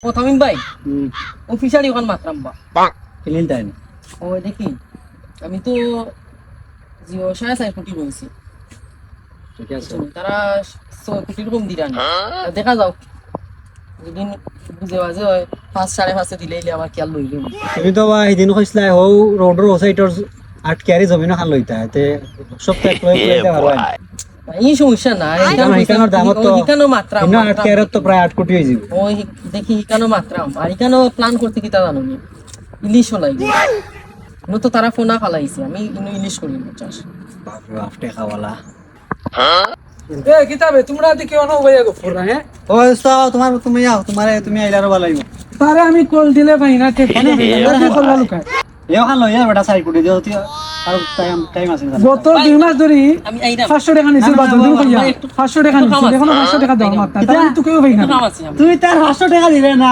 প্রথমিন ভাই ও ফিশারি ওখান মাত্রাম বা ক্লিন টাইম ও দেখি আমি তো জিও 4.5 কোটি বলছি ঠিক আছে তারা 6 কোটির কম দিরান দেখা যাও যদি বুঝে বাজে হয় 5.5 দিলেই আমার খেয়াল লইলে তুমি তো ভাই দিন কইছলা হো রোডর ও সাইডর 8 ক্যারি জমিন খান লইতা তে সপ্তাহে লইতে পারো এই সমস্যা না হিকানোর দাম তো হিকানো মাত্রা ইনো 8 ক্যারি তো প্রায় 8 কোটি হই যাবে ওই দেখি হিকানো মাত্রা আর হিকানো প্ল্যান করতে কি তা জানো নি ইলিশ লাগবে নো তো তারা ফোনা ফালাইছে আমি ইলিশ করি চাষ বাপ রে বাপ টাকাওয়ালা এ কিতাবে তোমরা দেখি অন হইয়া গো ফুরা হ্যাঁ ও সাও তুমি আও তুমি আইলার বালাইবো তারে আমি কল দিলে ভাই না ঠিক না কল লুকায় এও খান লইয়া বেটা 4 কোটি দিও তুই আর টাইম আছে গত 2 মাস ধরে আমি আইরাম 500 টাকা নিছিল বাজার দিন কইয়া 500 টাকা নিছিল এখন 500 টাকা দাও মাত্র তাহলে তুই কেউ ভাই না কাম আছে তুই তার 500 টাকা দিলে না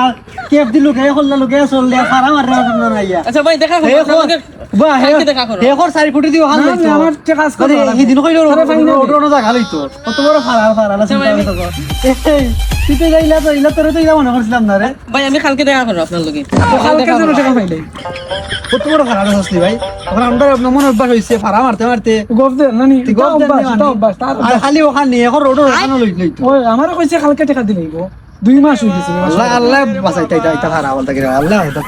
কেপ দিলু কে হল লুকে চললে ফারা মাররা না ইয়া আচ্ছা ভাই দেখা করো বাহ কালকে দেখা করো হে কর 4 কোটি দিও খান না, লইতো আমার টাকা কাজ করে এই দিন কইলো আরে ফাইন না। ওটো জায়গা লইতো কত বড় ফারা না চিন্তা করতে তুই তো যাইলা তো ইলা তোরে তো ইলা মনে করছিলাম না রে ভাই আমি কালকে দেখা করো আপনার লগে কালকে যেন টাকা পাইলে কত বড় ফারা হসলি ভাই এখন আমরা মনে অভ্যাস হইছে ফারা মারতে মারতে গপ দে নানি তুই গপ দেন অভ্যাস তার আর খালি ওখানে এখন রোডর ওখানে লইতো ওই আমারও কইছে কালকে টাকা দিলেই গো 2 মাস হই গেছে আল্লাহ আল্লাহ বাঁচাইতে এটা ফারা বলতে গেলে আল্লাহ এটা